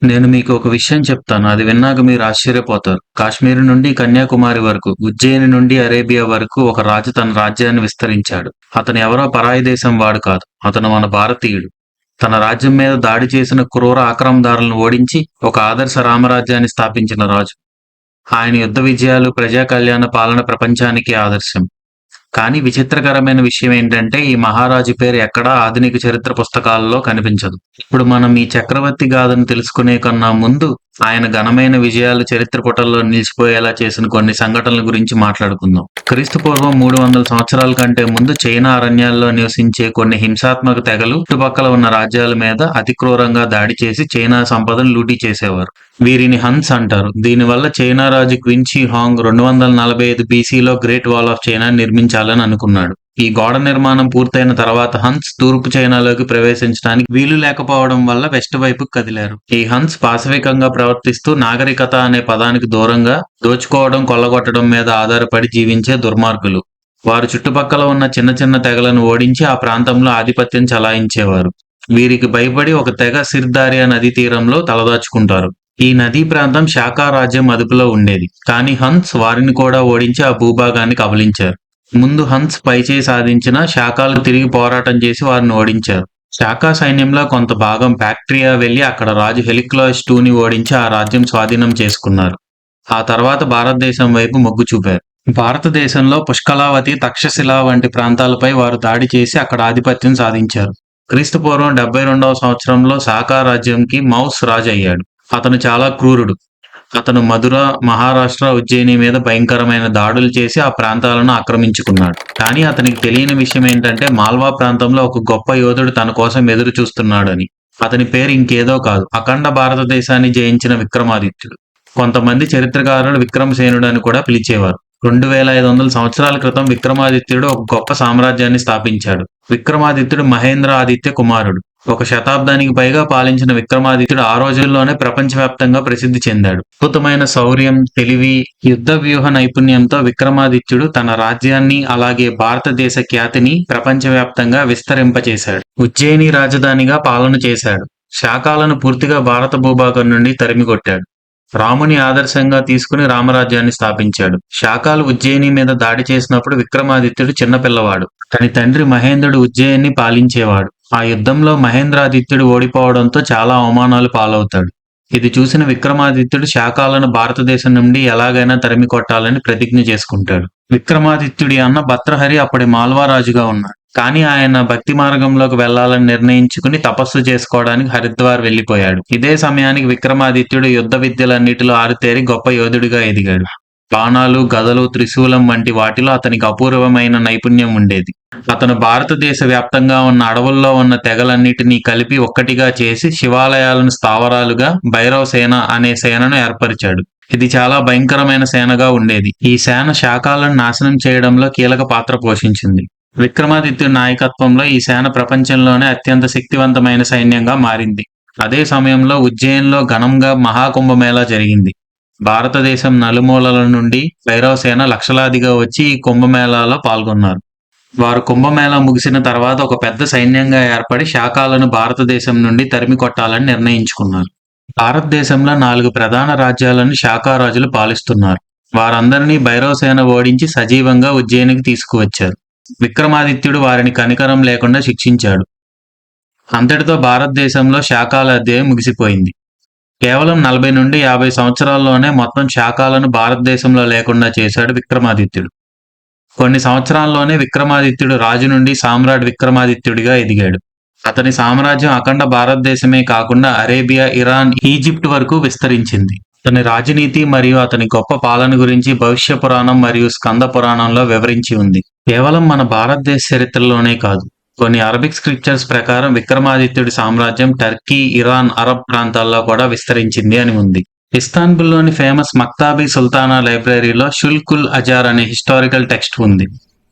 నేను మీకు ఒక విషయం చెప్తాను. అది విన్నాక మీరు ఆశ్చర్యపోతారు. కాశ్మీర్ నుండి కన్యాకుమారి వరకు, ఉజ్జయిని నుండి అరేబియా వరకు ఒక రాజు తన రాజ్యాన్ని విస్తరించాడు. అతను ఎవరో పరాయి దేశం వాడు కాదు. అతను మన భారతీయుడు. తన రాజ్యం మీద దాడి చేసిన క్రూర ఆక్రమణదారులను ఓడించి ఒక ఆదర్శ రామరాజ్యాన్ని స్థాపించిన రాజు. ఆయన యుద్ధ విజయాలు, ప్రజా కళ్యాణ పాలన ప్రపంచానికి ఆదర్శం. కానీ విచిత్రకరమైన విషయం ఏంటంటే ఈ మహారాజు పేరు ఎక్కడా ఆధునిక చరిత్ర పుస్తకాలలో కనిపించదు. ఇప్పుడు మనం ఈ చక్రవర్తి గాథను తెలుసుకునే కన్నా ముందు ఆయన ఘనమైన విజయాలు చరిత్ర పుటల్లో నిలిచిపోయేలా చేసిన కొన్ని సంఘటనల గురించి మాట్లాడుకుందాం. క్రీస్తు పూర్వం 300 సంవత్సరాల కంటే ముందు చైనా అరణ్యాల్లో నివసించే కొన్ని హింసాత్మక తెగలు చుట్టుపక్కల ఉన్న రాజ్యాల మీద అతి క్రూరంగా దాడి చేసి చైనా సంపదను లూటీ చేసేవారు. వీరిని హన్స్ అంటారు. దీనివల్ల చైనా రాజు క్విన్ షీ హాంగ్ 245 బీసీలో గ్రేట్ వాల్ ఆఫ్ చైనా నిర్మించాలని అనుకున్నాడు. ఈ గోడ నిర్మాణం పూర్తయిన తర్వాత హన్స్ తూర్పు చైనాలోకి ప్రవేశించడానికి వీలు లేకపోవడం వల్ల వెస్ట్ వైపుకు కదిలారు. ఈ హన్స్ పాశవికంగా ప్రవర్తిస్తూ నాగరికత అనే పదానికి దూరంగా దోచుకోవడం, కొల్లగొట్టడం మీద ఆధారపడి జీవించే దుర్మార్గులు. వారు చుట్టుపక్కల ఉన్న చిన్న చిన్న తెగలను ఓడించి ఆ ప్రాంతంలో ఆధిపత్యం చలాయించేవారు. వీరికి భయపడి ఒక తెగ సిర్దారియా నదీ తీరంలో తలదాచుకుంటారు. ఈ నదీ ప్రాంతం శాకా రాజ్యం అదుపులో ఉండేది. కానీ హన్స్ వారిని కూడా ఓడించి ఆ భూభాగాన్ని కబళించారు. ముందు హన్స్ పైచేయి సాధించిన శాకాలు తిరిగి పోరాటం చేసి వారిని ఓడించారు. శాకా సైన్యంలో కొంత భాగం బ్యాక్ట్రియా వెళ్లి అక్కడ రాజు హెలిక్లాస్ టూని ఓడించి ఆ రాజ్యం స్వాధీనం చేసుకున్నారు. ఆ తర్వాత భారతదేశం వైపు మొగ్గు చూపారు. భారతదేశంలో పుష్కలావతి, తక్షశిల వంటి ప్రాంతాలపై వారు దాడి చేసి అక్కడ ఆధిపత్యం సాధించారు. క్రీస్తు పూర్వం 72వ సంవత్సరంలో శాకా రాజ్యంకి మౌస్ రాజు అయ్యాడు. అతను చాలా క్రూరుడు. అతను మధుర, మహారాష్ట్ర, ఉజ్జయిని మీద భయంకరమైన దాడులు చేసి ఆ ప్రాంతాలను ఆక్రమించుకున్నాడు. కానీ అతనికి తెలియని విషయం ఏంటంటే మాల్వా ప్రాంతంలో ఒక గొప్ప యోధుడు తన కోసం ఎదురు చూస్తున్నాడని. అతని పేరు ఇంకేదో కాదు, అఖండ భారతదేశాన్ని జయించిన విక్రమాదిత్యుడు. కొంతమంది చరిత్రకారులు విక్రమసేనుడు అని కూడా పిలిచేవారు. 2500 సంవత్సరాల క్రితం విక్రమాదిత్యుడు ఒక గొప్ప సామ్రాజ్యాన్ని స్థాపించాడు. విక్రమాదిత్యుడు మహేంద్ర ఆదిత్య కుమారుడు. ఒక శతాబ్దానికి పైగా పాలించిన విక్రమాదిత్యుడు ఆ రోజుల్లోనే ప్రపంచవ్యాప్తంగా ప్రసిద్ధి చెందాడు. అద్భుతమైన శౌర్యం, తెలివి, యుద్ధ వ్యూహ నైపుణ్యంతో విక్రమాదిత్యుడు తన రాజ్యాన్ని అలాగే భారతదేశ ఖ్యాతిని ప్రపంచవ్యాప్తంగా విస్తరింపచేశాడు. ఉజ్జయిని రాజధానిగా పాలన చేశాడు. శాకాలను పూర్తిగా భారత భూభాగం నుండి తరిమికొట్టాడు. రాముని ఆదర్శంగా తీసుకుని రామరాజ్యాన్ని స్థాపించాడు. శాకాలు ఉజ్జయిని మీద దాడి చేసినప్పుడు విక్రమాదిత్యుడు చిన్నపిల్లవాడు. అతని తండ్రి మహేంద్రుడు ఉజ్జయిని పాలించేవాడు. ఆ యుద్ధంలో మహేంద్రాదిత్యుడు ఓడిపోవడంతో చాలా అవమానాలు పాలవుతాడు. ఇది చూసిన విక్రమాదిత్యుడు శాకాలను భారతదేశం నుండి ఎలాగైనా తరిమి కొట్టాలని ప్రతిజ్ఞ చేసుకుంటాడు. విక్రమాదిత్యుడి అన్న భర్తృహరి అప్పటి మాల్వా రాజుగా ఉన్నాడు. కానీ ఆయన భక్తి మార్గంలోకి వెళ్లాలని నిర్ణయించుకుని తపస్సు చేసుకోవడానికి హరిద్వార్ వెళ్లిపోయాడు. ఇదే సమయానికి విక్రమాదిత్యుడు యుద్ధ విద్యలన్నిటిలో ఆరితేరి గొప్ప యోధుడిగా ఎదిగాడు. బాణాలు, గదలు, త్రిశూలం వంటి వాటిలో అతనికి అపూర్వమైన నైపుణ్యం ఉండేది. అతను భారతదేశ వ్యాప్తంగా ఉన్న అడవుల్లో ఉన్న తెగలన్నిటినీ కలిపి ఒక్కటిగా చేసి శివాలయాలను స్థావరాలుగా భైరవ సేన అనే సేనను ఏర్పరిచాడు. ఇది చాలా భయంకరమైన సేనగా ఉండేది. ఈ సేన శాకాలను నాశనం చేయడంలో కీలక పాత్ర పోషించింది. విక్రమాదిత్యుడి నాయకత్వంలో ఈ సేన ప్రపంచంలోనే అత్యంత శక్తివంతమైన సైన్యంగా మారింది. అదే సమయంలో ఉజ్జయిన్లో ఘనంగా మహాకుంభమేళా జరిగింది. భారతదేశం నలుమూలల నుండి భైరవ సేన లక్షలాదిగా వచ్చి ఈ కుంభమేళాలో పాల్గొన్నారు. వారు కుంభమేళా ముగిసిన తర్వాత ఒక పెద్ద సైన్యంగా ఏర్పడి శాకాలను భారతదేశం నుండి తరిమి కొట్టాలని నిర్ణయించుకున్నారు. భారతదేశంలో 4 ప్రధాన రాజ్యాలను శాకా రాజులు పాలిస్తున్నారు. వారందరినీ భైరవ సేన ఓడించి సజీవంగా ఉజ్జయినికి తీసుకువచ్చారు. విక్రమాదిత్యుడు వారిని కనికరం లేకుండా శిక్షించాడు. అంతటితో భారతదేశంలో శాకాల అధ్యాయం ముగిసిపోయింది. కేవలం 40 నుండి 50 సంవత్సరాల్లోనే మొత్తం శాకాలను భారతదేశంలో లేకుండా చేశాడు విక్రమాదిత్యుడు. కొన్ని సంవత్సరాల్లోనే విక్రమాదిత్యుడు రాజు నుండి సామ్రాట్ విక్రమాదిత్యుడిగా ఎదిగాడు. అతని సామ్రాజ్యం అఖండ భారతదేశమే కాకుండా అరేబియా, ఇరాన్, ఈజిప్ట్ వరకు విస్తరించింది. అతని రాజనీతి మరియు అతని గొప్ప పాలన గురించి భవిష్య పురాణం మరియు స్కంద పురాణంలో వివరించి ఉంది. కేవలం మన భారతదేశ చరిత్రలోనే కాదు, కొన్ని అరబిక్ స్క్రిప్చర్స్ ప్రకారం విక్రమాదిత్యుడి సామ్రాజ్యం టర్కీ, ఇరాన్, అరబ్ ప్రాంతాల్లో కూడా విస్తరించింది అని ఉంది. ఇస్తాన్బుల్లోని ఫేమస్ మక్తాబీ సుల్తానా లైబ్రరీలో షుల్కుల్ అజార్ అనే హిస్టారికల్ టెక్స్ట్ ఉంది.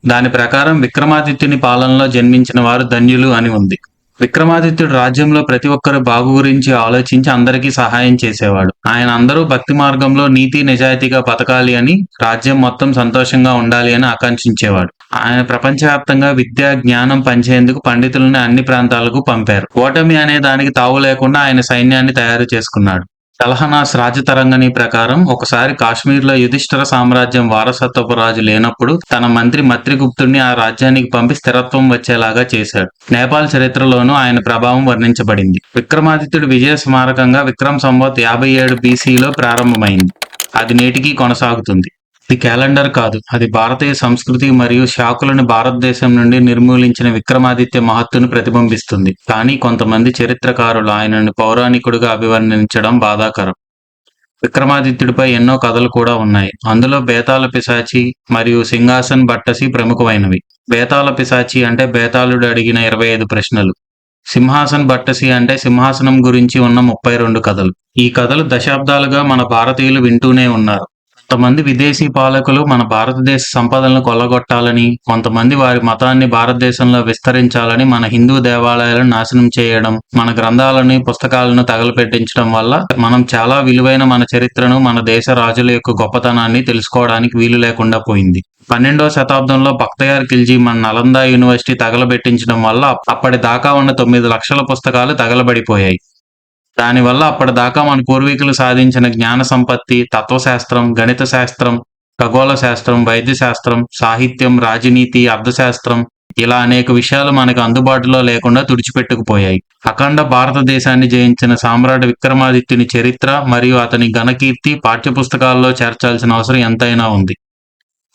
దాని ప్రకారం విక్రమాదిత్యుని పాలనలో జన్మించిన వారు ధన్యులు అని ఉంది. విక్రమాదిత్యుడు రాజ్యంలో ప్రతి ఒక్కరి బాగు గురించి ఆలోచించి అందరికీ సహాయం చేసేవాడు. ఆయన అందరూ భక్తి మార్గంలో నీతి నిజాయితీగా బతకాలి అని, రాజ్యం మొత్తం సంతోషంగా ఉండాలి అని ఆకాంక్షించేవాడు. ఆయన ప్రపంచవ్యాప్తంగా విద్య, జ్ఞానం పంచేందుకు పండితులను అన్ని ప్రాంతాలకు పంపారు. ఓటమి అనే దానికి తావు లేకుండా ఆయన సైన్యాన్ని తయారు చేసుకున్నాడు. సలహనాస్ రాజతరంగిణి ప్రకారం ఒకసారి కాశ్మీర్లో యుధిష్ఠిర సామ్రాజ్యం వారసత్వపు రాజు లేనప్పుడు తన మంత్రి మత్రిగుప్తుడిని ఆ రాజ్యానికి పంపి స్థిరత్వం వచ్చేలాగా చేశాడు. నేపాల్ చరిత్రలోనూ ఆయన ప్రభావం వర్ణించబడింది. విక్రమాదిత్యుడి విజయ స్మారకంగా విక్రమ్ సంవత్ 57 బీసీలో ప్రారంభమైంది. అది నేటికీ కొనసాగుతుంది. ఇది క్యాలెండర్ కాదు, అది భారతీయ సంస్కృతి మరియు శాకులను భారతదేశం నుండి నిర్మూలించిన విక్రమాదిత్య మహత్తును ప్రతిబింబిస్తుంది. కానీ కొంతమంది చరిత్రకారులు ఆయనను పౌరాణికుడిగా అభివర్ణించడం బాధాకరం. విక్రమాదిత్యుడిపై ఎన్నో కథలు కూడా ఉన్నాయి. అందులో బేతాళ పిశాచి మరియు సింహాసన్ బట్టసి ప్రముఖమైనవి. బేతాళ పిశాచి అంటే బేతాళుడు అడిగిన 25 ప్రశ్నలు. సింహాసన్ బట్టసి అంటే సింహాసనం గురించి ఉన్న 32 కథలు. ఈ కథలు దశాబ్దాలుగా మన భారతీయులు వింటూనే ఉన్నారు. కొంతమంది విదేశీ పాలకులు మన భారతదేశ సంపదలను కొల్లగొట్టాలని, కొంతమంది వారి మతాన్ని భారతదేశంలో విస్తరించాలని మన హిందూ దేవాలయాలను నాశనం చేయడం, మన గ్రంథాలని, పుస్తకాలను తగలపెట్టించడం వల్ల మనం చాలా విలువైన మన చరిత్రను, మన దేశ రాజుల యొక్క గొప్పతనాన్ని తెలుసుకోవడానికి వీలు లేకుండా పోయింది. 12వ శతాబ్దంలో బక్తయార్ ఖిల్జీ మన నలంద యూనివర్సిటీ తగలబెట్టించడం వల్ల అప్పటిదాకా ఉన్న 9 లక్షల పుస్తకాలు తగలబడిపోయాయి. దానివల్ల అప్పటిదాకా మన పూర్వీకులు సాధించిన జ్ఞాన సంపత్తి, తత్వశాస్త్రం, గణిత శాస్త్రం, ఖగోళ శాస్త్రం, వైద్య శాస్త్రం, సాహిత్యం, రాజనీతి, అర్థశాస్త్రం ఇలా అనేక విషయాలు మనకు అందుబాటులో లేకుండా తుడిచిపెట్టుకుపోయాయి. అఖండ భారతదేశాన్ని జయించిన సామ్రాట్ విక్రమాదిత్యుని చరిత్ర మరియు అతని ఘనకీర్తి పాఠ్యపుస్తకాల్లో చేర్చాల్సిన అవసరం ఎంతైనా ఉంది.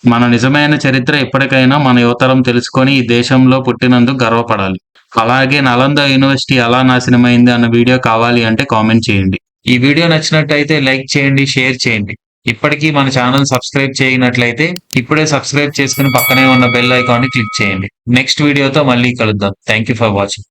మన నిజమైన చరిత్ర ఎప్పటికైనా మన యువతరం తెలుసుకొని ఈ దేశంలో పుట్టినందుకు గర్వపడాలి. అలాగే నలంద యూనివర్సిటీ ఎలా నాశనమైంది అన్న వీడియో కావాలి అంటే కామెంట్ చేయండి. ఈ వీడియో నచ్చినట్టయితే లైక్ చేయండి, షేర్ చేయండి. ఇప్పటికీ మన ఛానల్ సబ్స్క్రైబ్ చేయనట్లయితే ఇప్పుడే సబ్స్క్రైబ్ చేసుకుని పక్కనే ఉన్న బెల్ ఐకాన్ని క్లిక్ చేయండి. నెక్స్ట్ వీడియోతో మళ్ళీ కలుద్దాం. Thank you for watching.